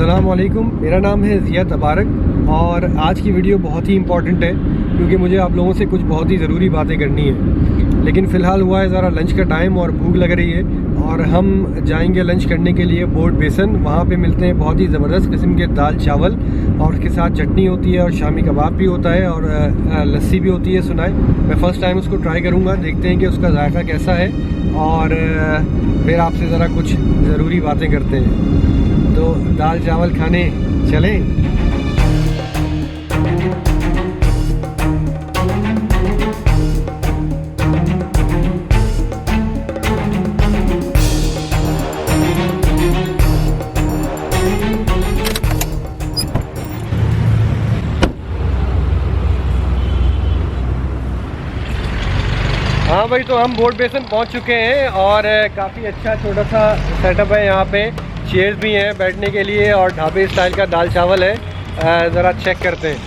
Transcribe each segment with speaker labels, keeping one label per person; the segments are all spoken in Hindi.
Speaker 1: अस्सलामुअलैकुम, मेरा नाम है ज़िया तबारक और आज की वीडियो बहुत ही इम्पॉर्टेंट है क्योंकि मुझे आप लोगों से कुछ बहुत ही ज़रूरी बातें करनी है। लेकिन फ़िलहाल हुआ है ज़रा लंच का टाइम और भूख लग रही है और हम जाएंगे लंच करने के लिए बोर्ड बेसन। वहाँ पे मिलते हैं बहुत ही ज़बरदस्त किस्म के दाल चावल और उसके साथ चटनी होती है और शामी कबाब भी होता है और लस्सी भी होती है सुना है। मैं फ़र्स्ट टाइम उसको ट्राई करूँगा, देखते हैं कि उसका जायका कैसा है और फिर आपसे ज़रा कुछ ज़रूरी बातें करते हैं। तो दाल चावल खाने चलें। हाँ भाई, तो हम बोर्ड बेसन पहुंच चुके हैं और काफ़ी अच्छा छोटा सा सेटअप है। यहाँ पे चेयर्स भी हैं बैठने के लिए और ढाबे स्टाइल का दाल चावल है। ज़रा चेक करते हैं।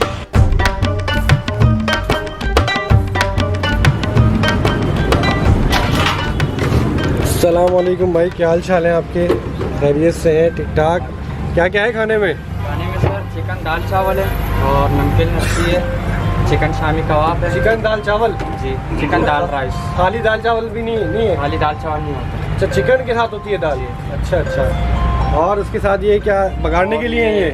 Speaker 1: अस्सलाम वालेकुम भाई, क्या हाल चाल है आपके? खैरियत से हैं? ठीक ठाक। क्या क्या है खाने में?
Speaker 2: खाने में सर चिकन दाल चावल है और नमकीन लस्सी है, चिकन शामी कबाब है।
Speaker 1: चिकन दाल चावल?
Speaker 2: जी, चिकन दाल राइस।
Speaker 1: खाली दाल चावल भी नहीं है?
Speaker 2: खाली दाल चावल नहीं होता।
Speaker 1: अच्छा, चिकन के साथ होती है दाल? अच्छा अच्छा। और उसके साथ ये क्या बघाड़ने के लिए है? ये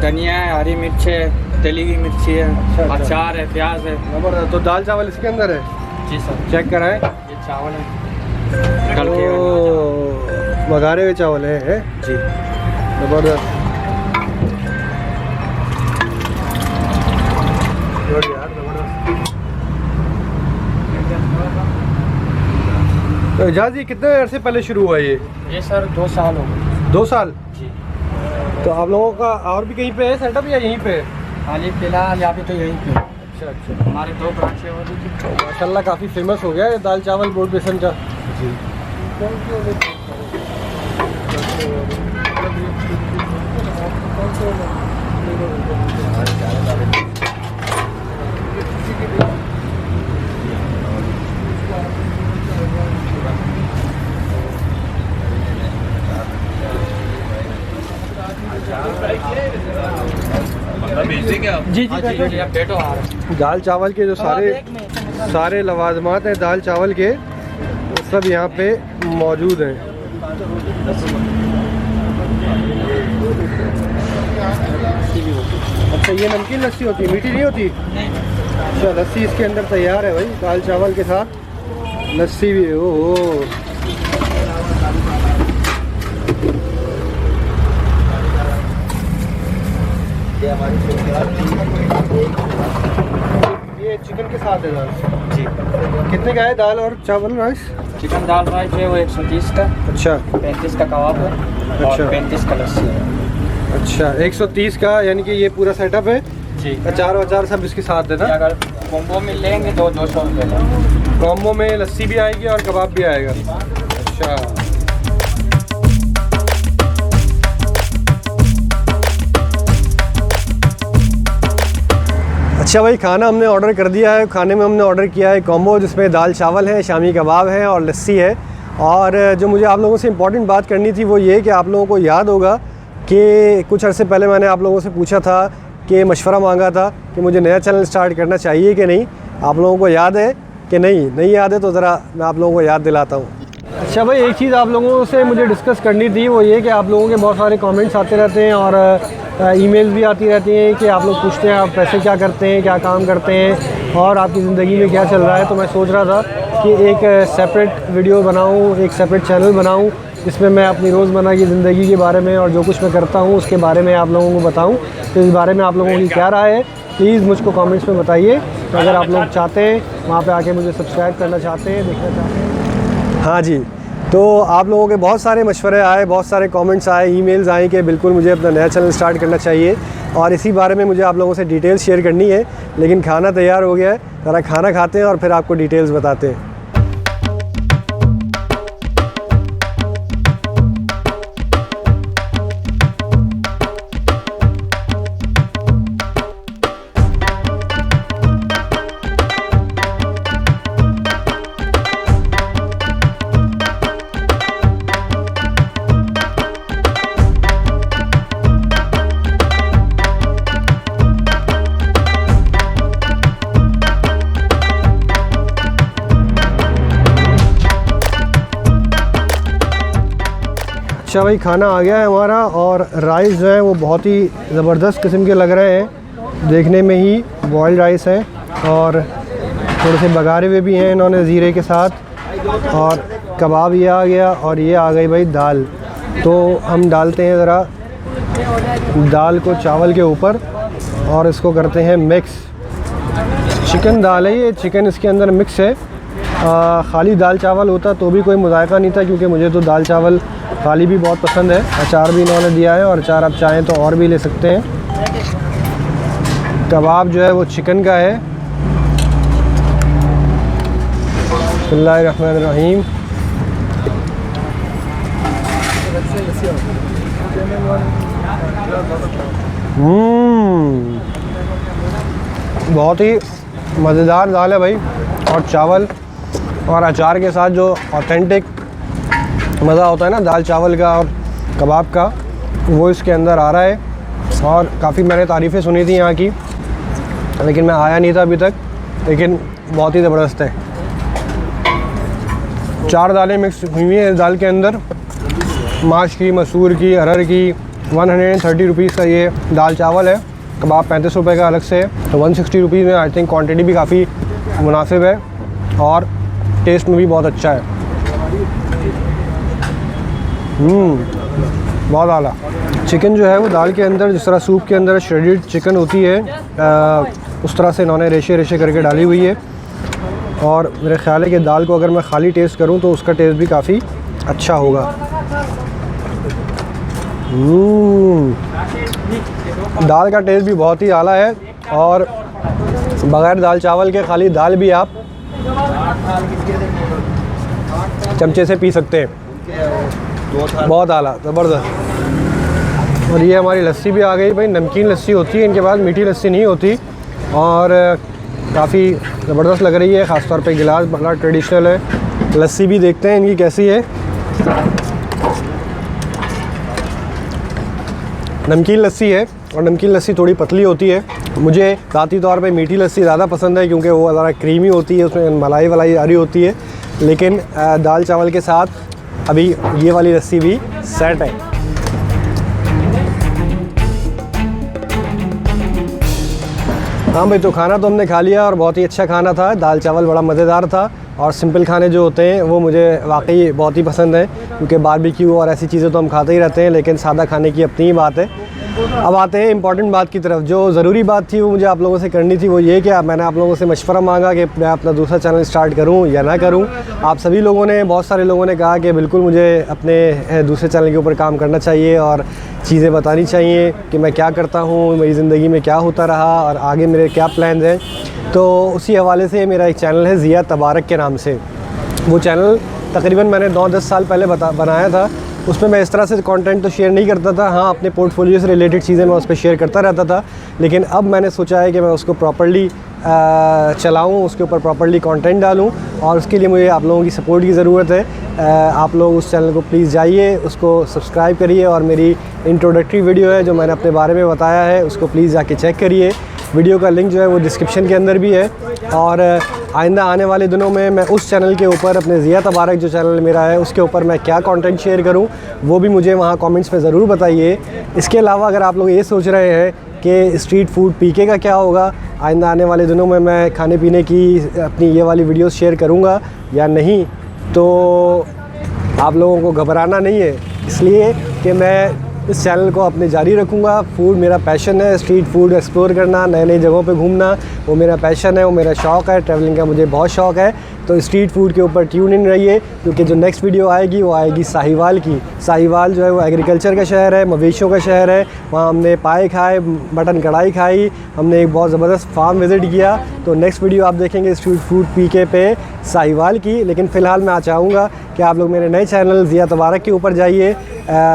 Speaker 2: धनिया है, हरी मिर्च है, तली हुई मिर्ची है,
Speaker 1: अच्छा।
Speaker 2: अचार है, प्याज है।
Speaker 1: जबरदस्त। तो दाल चावल इसके अंदर है?
Speaker 2: जी सर।
Speaker 1: चेक कराएं।
Speaker 2: ये चावल है, तल के
Speaker 1: बघारे हुए चावल है
Speaker 2: जी।
Speaker 1: जबरदस्त। तो एजाज, ये कितने अरसे पहले शुरू हुआ
Speaker 2: ये सर 2 साल हो गए।
Speaker 1: 2 साल?
Speaker 2: जी।
Speaker 1: तो आप लोगों का और भी कहीं पे है सेटअप या यहीं पे है?
Speaker 2: खाली फिलहाल यहाँ पे तो यहीं पे।
Speaker 1: अच्छा अच्छा।
Speaker 2: हमारे 2 ब्रांच है वो भी।
Speaker 1: माशाल्लाह काफ़ी फेमस हो गया है दाल चावल बोर्ड बेसन का। जी।
Speaker 2: जी जी, अपडेट हो आ रहा है।
Speaker 1: दाल चावल के जो सारे लवाजमात हैं दाल चावल के, वो सब यहाँ पे मौजूद हैं। अच्छा, ये नमकीन लस्सी होती है, मीठी नहीं होती? अच्छा, लस्सी इसके अंदर तैयार है भाई, दाल चावल के साथ लस्सी भी है। ओह, ये चिकन के साथ है दाल?
Speaker 2: जी।
Speaker 1: कितने का है दाल और चावल राइस?
Speaker 2: चिकन दाल राइस है वो 130 का।
Speaker 1: अच्छा।
Speaker 2: 35 का कबाब है और
Speaker 1: अच्छा।
Speaker 2: 35 का लस्सी है।
Speaker 1: अच्छा, 130 का, यानी कि ये पूरा सेटअप है?
Speaker 2: जी।
Speaker 1: अचार वचार सब इसके साथ है ना?
Speaker 2: अगर कॉम्बो में लेंगे तो 200 रुपये का।
Speaker 1: कॉम्बो में लस्सी भी आएगी और कबाब भी आएगा? अच्छा। अच्छा भाई, खाना हमने ऑर्डर कर दिया है। खाने में हमने ऑर्डर किया है कॉम्बो, जिसमें दाल चावल है, शामी कबाब है और लस्सी है। और जो मुझे आप लोगों से इम्पॉर्टेंट बात करनी थी वो ये कि आप लोगों को याद होगा कि कुछ अर्से पहले मैंने आप लोगों से पूछा था कि मशवरा मांगा था कि मुझे नया चैनल स्टार्ट करना चाहिए कि नहीं। आप लोगों को याद है कि नहीं याद है? तो ज़रा मैं आप लोगों को याद दिलाता हूँ। अच्छा भाई, एक चीज़ आप लोगों से मुझे डिस्कस करनी थी, वो ये कि आप लोगों के बहुत सारे कमेंट्स आते रहते हैं और ईमेल्स भी आती रहती हैं कि आप लोग पूछते हैं आप पैसे क्या करते हैं, क्या काम करते हैं और आपकी ज़िंदगी में क्या चल रहा है। तो मैं सोच रहा था कि एक सेपरेट वीडियो बनाऊँ, एक सेपरेट चैनल बनाऊँ जिसमें मैं अपनी रोज़मर्रा की ज़िंदगी के बारे में और जो कुछ मैं करता हूँ उसके बारे में आप लोगों को बताऊँ। तो इस बारे में आप लोगों की क्या राय है, प्लीज़ मुझको कमेंट्स में बताइए। तो अगर आप लोग चाहते हैं वहाँ पे आके मुझे सब्सक्राइब करना चाहते हैं, देखना चाहते हैं। हाँ जी, तो आप लोगों के बहुत सारे मशवरे आए, बहुत सारे कमेंट्स आए, ईमेल्स आए कि बिल्कुल मुझे अपना नया चैनल स्टार्ट करना चाहिए और इसी बारे में मुझे आप लोगों से डिटेल्स शेयर करनी है। लेकिन खाना तैयार हो गया है, ज़रा खाना खाते हैं और फिर आपको डिटेल्स बताते हैं। अच्छा भाई, खाना आ गया है हमारा और राइस जो है वो बहुत ही ज़बरदस्त किस्म के लग रहे हैं देखने में ही। बॉइल्ड राइस है और थोड़े से बघारे हुए भी हैं इन्होंने ज़ीरे के साथ। और कबाब ये आ गया और ये आ गई भाई दाल। तो हम डालते हैं ज़रा दाल को चावल के ऊपर और इसको करते हैं मिक्स। चिकन दाल है ये, चिकन इसके अंदर मिक्स है। खाली दाल चावल होता तो भी कोई मुज़ायका नहीं था, क्योंकि मुझे तो दाल चावल खाली भी बहुत पसंद है। अचार भी इन्होंने दिया है और अचार आप चाहें तो और भी ले सकते हैं। कबाब जो है वो चिकन का है। बिस्मिल्लाहिर्रहमानिर्रहीम। बहुत ही मज़ेदार दाल है भाई। और चावल और अचार के साथ जो ऑथेंटिक मज़ा होता है ना दाल चावल का और कबाब का, वो इसके अंदर आ रहा है। और काफ़ी मैंने तारीफ़ें सुनी थी यहाँ की, लेकिन मैं आया नहीं था अभी तक, लेकिन बहुत ही ज़बरदस्त है। 4 दालें मिक्स हुई हैं इस दाल के अंदर, माश की, मसूर की, अरहर की। 130 रुपीज़ का ये दाल चावल है। कबाब 35 रुपये का अलग से है, तो 160 रुपीज़ में आई थिंक क्वांटिटी भी काफ़ी मुनासिब है और टेस्ट में भी बहुत अच्छा है। बहुत आला। चिकन जो है वो दाल के अंदर जिस तरह सूप के अंदर श्रेडेड चिकन होती है, उस तरह से इन्होंने रेशे रेशे करके डाली हुई है। और मेरे ख्याल है कि दाल को अगर मैं खाली टेस्ट करूं तो उसका टेस्ट भी काफ़ी अच्छा होगा। दाल का टेस्ट भी बहुत ही आला है और बग़ैर दाल चावल के खाली दाल भी आप चमचे से पी सकते हैं। बहुत आला, ज़बरदस्त। और ये हमारी लस्सी भी आ गई भाई। नमकीन लस्सी होती है इनके पास, मीठी लस्सी नहीं होती और काफ़ी ज़बरदस्त लग रही है। ख़ास तौर पे गिलास बड़ा ट्रेडिशनल है। लस्सी भी देखते हैं इनकी कैसी है। नमकीन लस्सी है और नमकीन लस्सी थोड़ी पतली होती है। मुझे ज़ाती तौर पे मीठी लस्सी ज़्यादा पसंद है, क्योंकि वो ज़रा क्रीमी होती है, उसमें मलाई वलाई आ रही होती है। लेकिन दाल चावल के साथ अभी ये वाली लस्सी भी सेट है। हाँ भाई, तो खाना तो हमने खा लिया और बहुत ही अच्छा खाना था। दाल चावल बड़ा मज़ेदार था और सिंपल खाने जो होते हैं वो मुझे वाकई बहुत ही पसंद है, क्योंकि बारबेक्यू और ऐसी चीज़ें तो हम खाते ही रहते हैं, लेकिन सादा खाने की अपनी ही बात है। अब आते हैं इम्पॉर्टेंट बात की तरफ। जो ज़रूरी बात थी वो मुझे आप लोगों से करनी थी, वो ये कि मैंने आप लोगों से मशवरा मांगा कि मैं अपना दूसरा चैनल स्टार्ट करूं या ना करूं। आप सभी लोगों ने, बहुत सारे लोगों ने कहा कि बिल्कुल मुझे अपने दूसरे चैनल के ऊपर काम करना चाहिए और चीज़ें बतानी चाहिए कि मैं क्या करता हूं, मेरी ज़िंदगी में क्या होता रहा और आगे मेरे क्या प्लान्स हैं। तो उसी हवाले से मेरा एक चैनल है ज़िया तबारक के नाम से। वो चैनल तकरीबन मैंने 9-10 साल पहले बनाया था। उसमें मैं इस तरह से कंटेंट तो शेयर नहीं करता था। हाँ, अपने पोर्टफोलियो से रिलेटेड चीज़ें मैं उस पर शेयर करता रहता था, लेकिन अब मैंने सोचा है कि मैं उसको प्रॉपर्ली चलाऊँ, उसके ऊपर प्रॉपर्ली कंटेंट डालूँ और उसके लिए मुझे आप लोगों की सपोर्ट की ज़रूरत है। आप लोग उस चैनल को प्लीज़ जाइए, उसको सब्सक्राइब करिए और मेरी इंट्रोडक्टरी वीडियो है जो मैंने अपने बारे में बताया है उसको प्लीज़ जाके चेक करिए। वीडियो का लिंक जो है वो डिस्क्रिप्शन के अंदर भी है। और आइंदा आने वाले दिनों में मैं उस चैनल के ऊपर, अपने ज़िया तबारक जो चैनल मेरा है, उसके ऊपर मैं क्या कंटेंट शेयर करूं वो भी मुझे वहां कमेंट्स में ज़रूर बताइए। इसके अलावा अगर आप लोग ये सोच रहे हैं कि स्ट्रीट फूड पीके का क्या होगा, आइंदा आने वाले दिनों में मैं खाने पीने की अपनी ये वाली वीडियोस शेयर करूँगा या नहीं, तो आप लोगों को घबराना नहीं है, इसलिए कि मैं इस चैनल को अपने जारी रखूँगा। फूड मेरा पैशन है, स्ट्रीट फूड एक्सप्लोर करना, नए नई जगहों पे घूमना, वो मेरा पैशन है, वो मेरा शौक़ है। ट्रैवलिंग का मुझे बहुत शौक़ है। तो स्ट्रीट फूड के ऊपर ट्यून इन रहिए, क्योंकि जो नेक्स्ट वीडियो आएगी वो आएगी साहिवाल की। साहिवाल जो है वो एग्रीकल्चर का शहर है, मवेशियों का शहर है। वहाँ हमने पाए खाए, मटन कढ़ाई खाई, हमने एक बहुत ज़बरदस्त फार्म विज़िट किया। तो नेक्स्ट वीडियो आप देखेंगे स्ट्रीट फूड पीके पे साहिवाल की। लेकिन फ़िलहाल मैं चाहूँगा कि आप लोग मेरे नए चैनल ज़िया तबारक के ऊपर जाइए,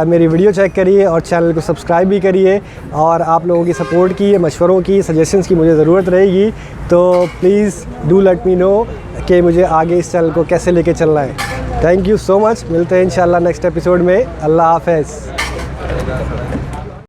Speaker 1: मेरी वीडियो चेक करिए और चैनल को सब्सक्राइब भी करिए। और आप लोगों की सपोर्ट की, मशवरों की, सजेशंस की मुझे ज़रूरत रहेगी। तो please do let me know कि मुझे आगे इस चैनल को कैसे लेके चलना है। Thank you so much. मिलते हैं इंशाल्लाह नेक्स्ट एपिसोड में। अल्लाह हाफ़िज़।